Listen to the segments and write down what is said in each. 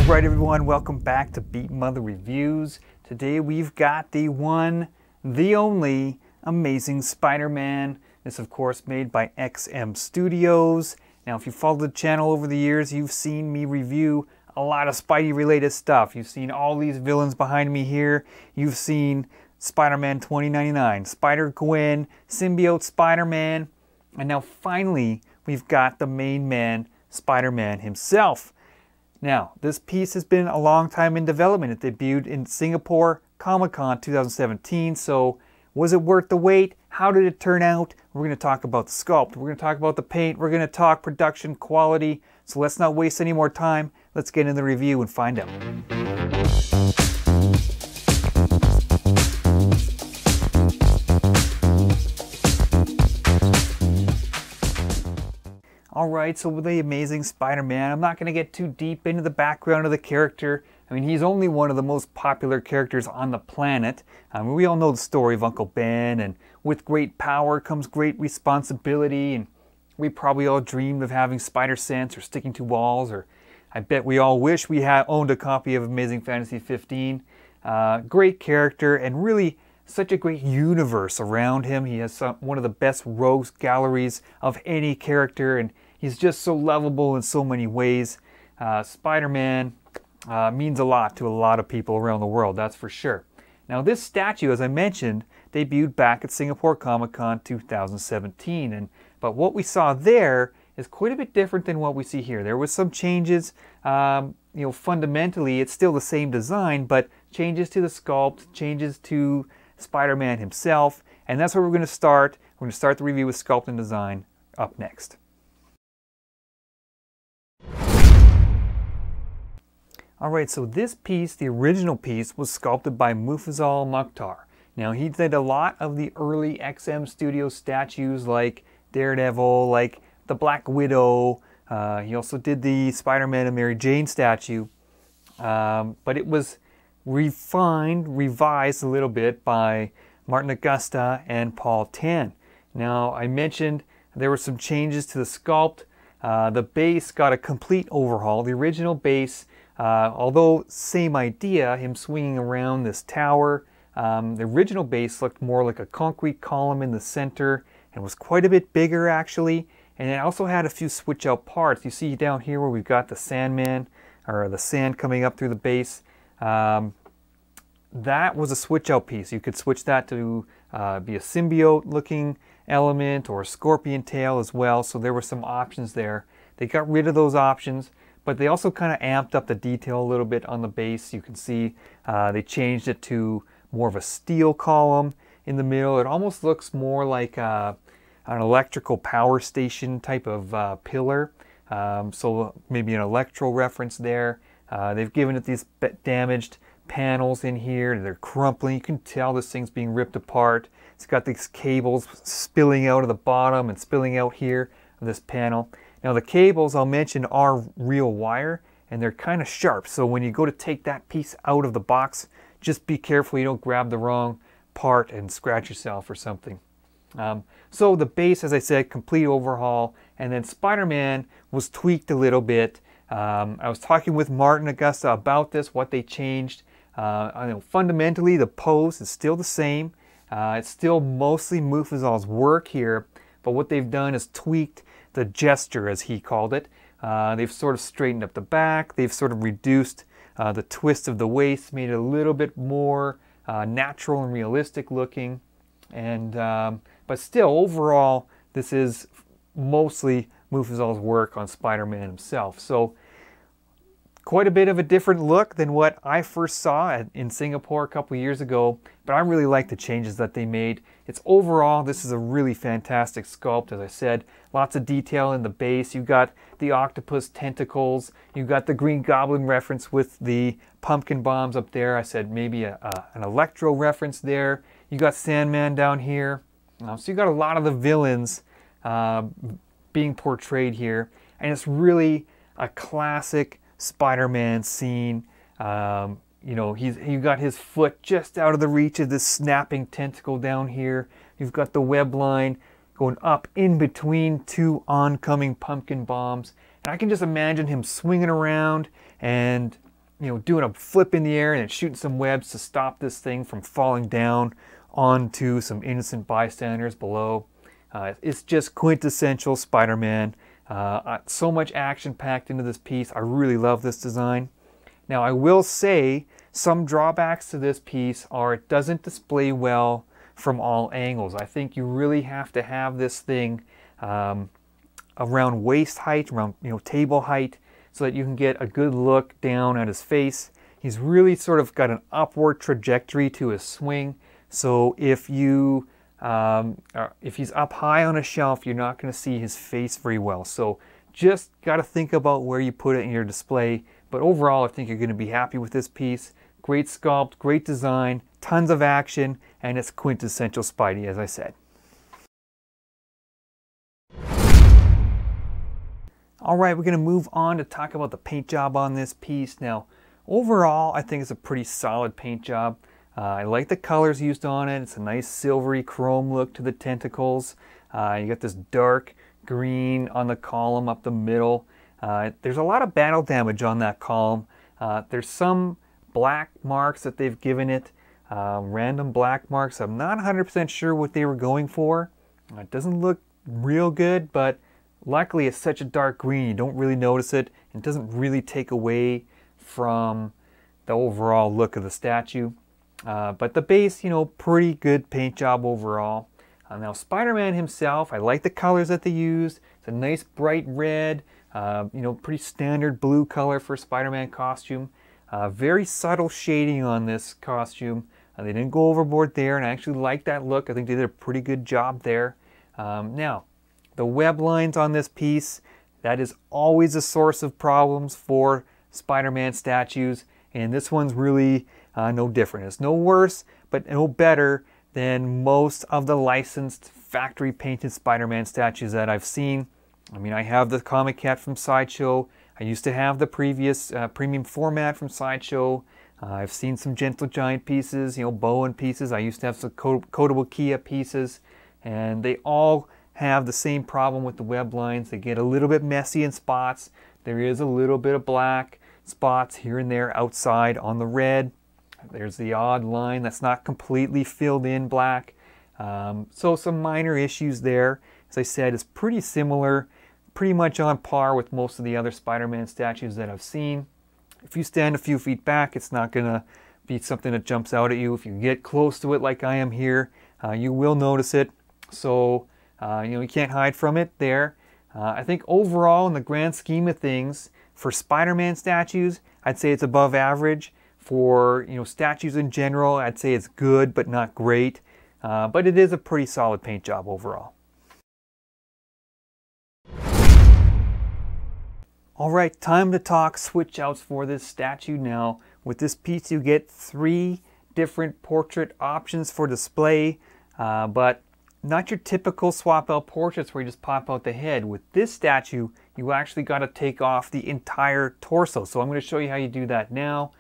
Alright everyone, welcome back to Beat Mother Reviews. Today we've got the one, the only, Amazing Spider-Man. This of course made by XM Studios. Now if you followed the channel over the years, you've seen me review a lot of Spidey related stuff. You've seen all these villains behind me here. You've seen Spider-Man 2099, Spider-Gwen, Symbiote Spider-Man, and now finally we've got the main man, Spider-Man himself. Now, this piece has been a long time in development. It debuted in Singapore Comic-Con 2017, so was it worth the wait? How did it turn out? We're going to talk about the sculpt, we're going to talk about the paint, we're going to talk production quality, so let's not waste any more time. Let's get into the review and find out. Alright, so with the Amazing Spider-Man, I'm not going to get too deep into the background of the character. I mean, he's only one of the most popular characters on the planet. We all know the story of Uncle Ben, and with great power comes great responsibility, and we probably all dreamed of having spider sense or sticking to walls, or I bet we all wish we had owned a copy of Amazing Fantasy 15. Great character, and really such a great universe around him. He has one of the best rogues galleries of any character, and he's just so lovable in so many ways. Spider-Man means a lot to a lot of people around the world, that's for sure. Now this statue, as I mentioned, debuted back at Singapore Comic-Con 2017, but what we saw there is quite a bit different than what we see here. There was some changes. Fundamentally it's still the same design, but changes to the sculpt, changes to Spider-Man himself, and that's where we're going to start. We're going to start the review with sculpt and design up next. Alright, so this piece, the original piece, was sculpted by Mufazal Mukhtar. Now he did a lot of the early XM Studios statues like Daredevil, like the Black Widow. He also did the Spider-Man and Mary Jane statue, but it was refined, revised a little bit by Martin Augusta and Paul Tan. Now I mentioned there were some changes to the sculpt. The base got a complete overhaul. The original base, although same idea, him swinging around this tower, the original base looked more like a concrete column in the center and was quite a bit bigger actually, and it also had a few switch out parts. You see down here where we've got the Sandman, or the sand coming up through the base. That was a switch out piece. You could switch that to be a symbiote looking element or a scorpion tail as well, so there were some options there. They got rid of those options, but they also kind of amped up the detail a little bit on the base. You can see they changed it to more of a steel column in the middle. It almost looks more like an electrical power station type of pillar, so maybe an Electro reference there. They've given it these damaged panels in here. They're crumpling. You can tell this thing's being ripped apart. It's got these cables spilling out of the bottom and spilling out here of this panel. Now the cables, I'll mention, are real wire, and they're kind of sharp, so when you go to take that piece out of the box, just be careful you don't grab the wrong part and scratch yourself or something. So the base, as I said, complete overhaul, and then Spider-Man was tweaked a little bit. I was talking with Martin Augusta about this, what they changed. I know fundamentally the pose is still the same. It's still mostly Mufazal's work here, but what they've done is tweaked the gesture, as he called it. They've sort of straightened up the back. They've sort of reduced the twist of the waist, made it a little bit more natural and realistic looking. And but still, overall, this is mostly Mufazal's work on Spider-Man himself. So quite a bit of a different look than what I first saw in Singapore a couple years ago, but I really like the changes that they made. It's overall, this is a really fantastic sculpt. As I said, lots of detail in the base. You've got the octopus tentacles. You've got the Green Goblin reference with the pumpkin bombs up there. I said maybe an Electro reference there. You got Sandman down here. So you got a lot of the villains being portrayed here, and it's really a classic Spider-Man scene. You know, you got his foot just out of the reach of this snapping tentacle down here. You've got the web line going up in between two oncoming pumpkin bombs, and I can just imagine him swinging around and doing a flip in the air and shooting some webs to stop this thing from falling down onto some innocent bystanders below. It's just quintessential Spider-Man. So much action packed into this piece. I really love this design. Now I will say some drawbacks to this piece are it doesn't display well from all angles. I think you really have to have this thing around waist height, around table height, so that you can get a good look down at his face. He's really sort of got an upward trajectory to his swing. So if he's up high on a shelf, you're not going to see his face very well. So just got to think about where you put it in your display. But overall, I think you're going to be happy with this piece. Great sculpt, great design, tons of action, and it's quintessential Spidey, as I said. All right, we're going to move on to talk about the paint job on this piece. Now, overall, I think it's a pretty solid paint job. I like the colors used on it. It's a nice silvery chrome look to the tentacles. You got this dark green on the column up the middle. There's a lot of battle damage on that column. There's some black marks that they've given it, random black marks. I'm not 100% sure what they were going for. It doesn't look real good, but luckily it's such a dark green you don't really notice it. It doesn't really take away from the overall look of the statue. But the base, pretty good paint job overall. Now Spider-Man himself, I like the colors that they used. It's a nice bright red, pretty standard blue color for a Spider-Man costume. Very subtle shading on this costume. They didn't go overboard there, and I actually like that look. I think they did a pretty good job there. Now, the web lines on this piece, that is always a source of problems for Spider-Man statues, and this one's really no different. It's no worse, but no better than most of the licensed factory painted Spider-Man statues that I've seen. I mean, I have the Comic Cat from Sideshow. I used to have the previous premium format from Sideshow. I've seen some Gentle Giant pieces, Bowen pieces. I used to have some Coatable Kia pieces, and they all have the same problem with the web lines. They get a little bit messy in spots. There is a little bit of black spots here and there outside on the red. There's the odd line that's not completely filled in black. So some minor issues there. As I said, it's pretty similar, pretty much on par with most of the other Spider-Man statues that I've seen. If you stand a few feet back, it's not going to be something that jumps out at you. If you get close to it like I am here, you will notice it. So, you can't hide from it there. I think overall, in the grand scheme of things, for Spider-Man statues, I'd say it's above average. For statues in general, I'd say it's good but not great. But it is a pretty solid paint job overall. Alright, time to talk switch outs for this statue now. With this piece you get 3 different portrait options for display, but not your typical swap out portraits where you just pop out the head. With this statue, you actually got to take off the entire torso. So I'm going to show you how you do that now.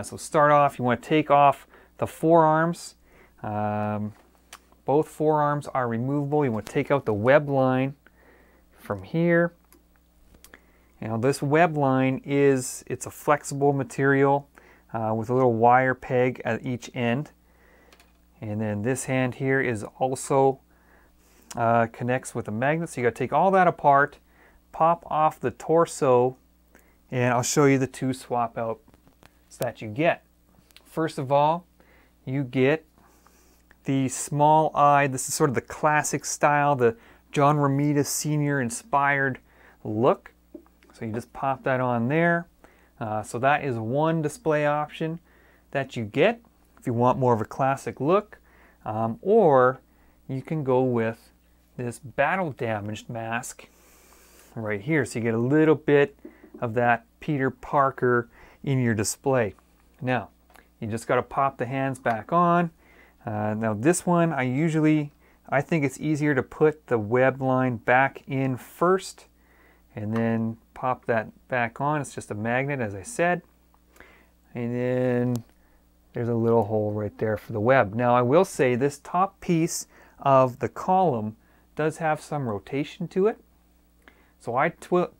So start off, you want to take off the forearms. Both forearms are removable. You want to take out the web line from here. Now this web line it's a flexible material with a little wire peg at each end. And then this hand here is also connects with a magnet. So you got to take all that apart, pop off the torso, and I'll show you the 2 swap outs that you get. First of all, you get the small eye. This is sort of the classic style, the John Romita Sr. inspired look. So you just pop that on there. So that is one display option that you get if you want more of a classic look. Or you can go with this battle damaged mask right here. So you get a little bit of that Peter Parker in your display. Now, you just got to pop the hands back on. Now this one, I think it's easier to put the web line back in first and then pop that back on. It's just a magnet, as I said. And then there's a little hole right there for the web. Now I will say this top piece of the column does have some rotation to it. So I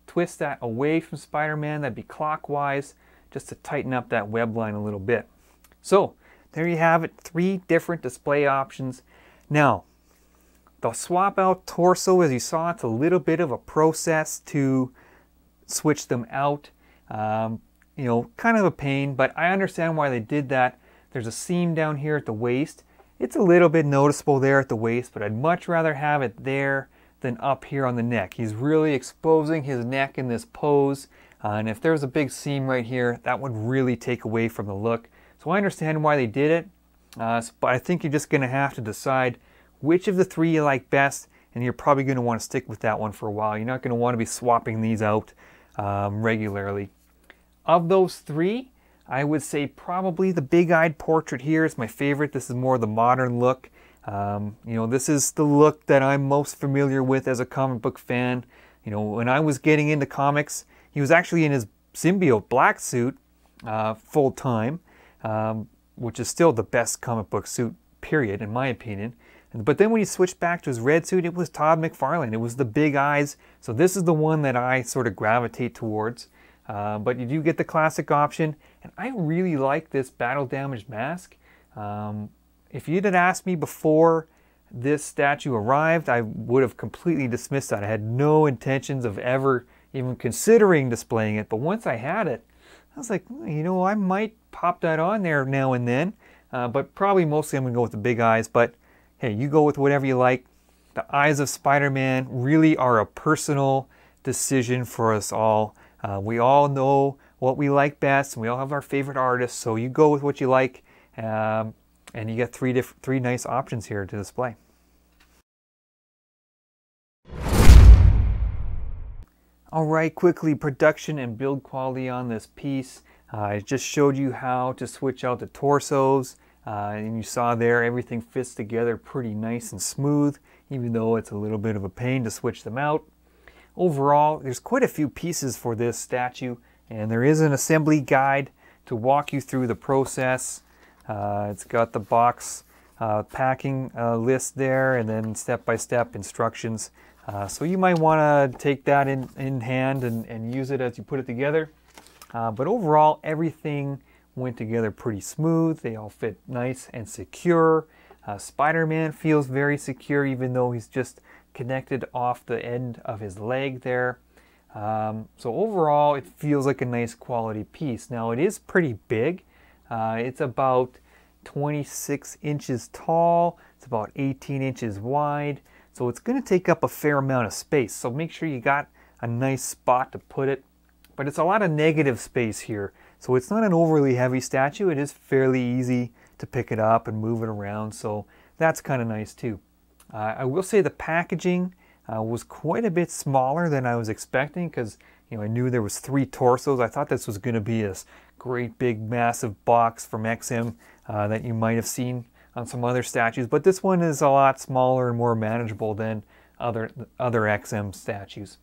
twist that away from Spider-Man. That'd be clockwise. just to tighten up that web line a little bit. So there you have it, 3 different display options. Now, the swap out torso, as you saw, it's a little bit of a process to switch them out. You know, kind of a pain, but I understand why they did that. There's a seam down here at the waist. It's a little bit noticeable there at the waist, but I'd much rather have it there than up here on the neck. He's really exposing his neck in this pose, and if there's a big seam right here, that would really take away from the look. So I understand why they did it, but I think you're just going to have to decide which of the 3 you like best, and you're probably going to want to stick with that one for a while. You're not going to want to be swapping these out regularly. Of those 3, I would say probably the big-eyed portrait here is my favorite. This is more the modern look. You know, this is the look that I'm most familiar with as a comic book fan. You know, when I was getting into comics, he was actually in his symbiote black suit full time, which is still the best comic book suit, period, in my opinion. But then when he switched back to his red suit, it was Todd McFarlane. It was the big eyes. So this is the one that I sort of gravitate towards. But you do get the classic option, and I really like this battle damaged mask. If you'd had asked me before this statue arrived, I would have completely dismissed that. I had no intentions of ever even considering displaying it, but once I had it, I was like, you know, I might pop that on there now and then, but probably mostly I'm going to go with the big eyes. But hey, you go with whatever you like. The eyes of Spider-Man really are a personal decision for us all. We all know what we like best, and we all have our favorite artists, so you go with what you like, and you get 3 nice options here to display. Alright, quickly, production and build quality on this piece. I just showed you how to switch out the torsos, and you saw there everything fits together pretty nice and smooth, even though it's a little bit of a pain to switch them out. Overall, there's quite a few pieces for this statue, and there is an assembly guide to walk you through the process. It's got the box packing list there, and then step-by-step instructions. So you might want to take that in hand and use it as you put it together. But overall, everything went together pretty smooth. They all fit nice and secure. Spider-Man feels very secure, even though he's just connected off the end of his leg there. So overall, it feels like a nice quality piece. Now, it is pretty big. It's about 26 inches tall. It's about 18 inches wide. So it's going to take up a fair amount of space. So make sure you got a nice spot to put it. But it's a lot of negative space here. So it's not an overly heavy statue. It is fairly easy to pick it up and move it around. So that's kind of nice too. I will say the packaging was quite a bit smaller than I was expecting, because I knew there was 3 torsos. I thought this was going to be this great big massive box from XM that you might have seen on some other statues, but this one is a lot smaller and more manageable than other XM statues.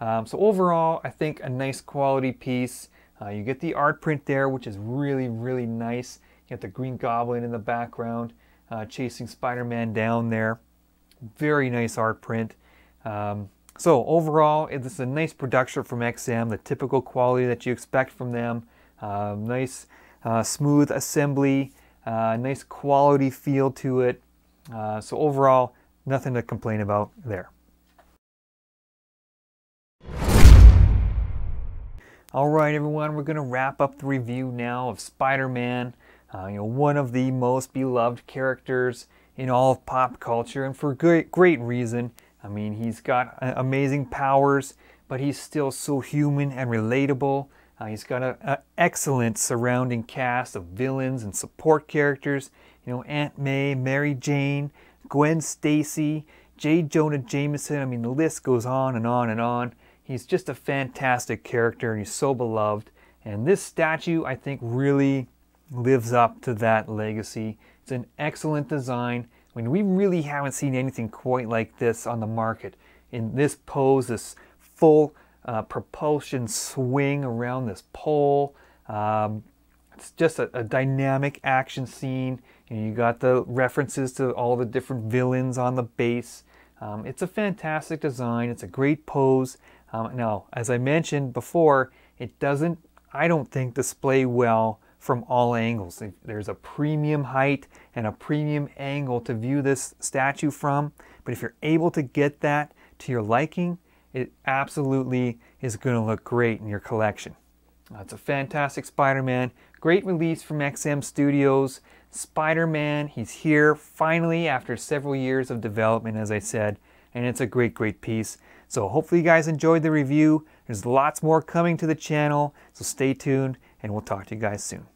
So overall, I think a nice quality piece. You get the art print there, which is really, really nice. You get the Green Goblin in the background chasing Spider-Man down there. Very nice art print. So overall, this is a nice production from XM, the typical quality that you expect from them. Nice smooth assembly, nice quality feel to it. So overall, nothing to complain about there. Alright everyone, we're going to wrap up the review now of Spider-Man, one of the most beloved characters in all of pop culture, and for great reason. I mean, he's got amazing powers, but he's still so human and relatable. He's got an excellent surrounding cast of villains and support characters. Aunt May, Mary Jane, Gwen Stacy, J. Jonah Jameson. I mean, the list goes on and on and on. He's just a fantastic character, and he's so beloved. And this statue, I think, really lives up to that legacy. It's an excellent design. I mean, we really haven't seen anything quite like this on the market. In this pose, this full propulsion swing around this pole. It's just a dynamic action scene. You got the references to all the different villains on the base. It's a fantastic design. It's a great pose. Now, as I mentioned before, it doesn't I don't think display well from all angles. There's a premium height and a premium angle to view this statue from, but if you're able to get that to your liking, it absolutely is going to look great in your collection. It's a fantastic Spider-Man. Great release from XM Studios. Spider-Man, he's here finally after several years of development, as I said, and it's a great, great piece. So hopefully you guys enjoyed the review. There's lots more coming to the channel, so stay tuned, and we'll talk to you guys soon.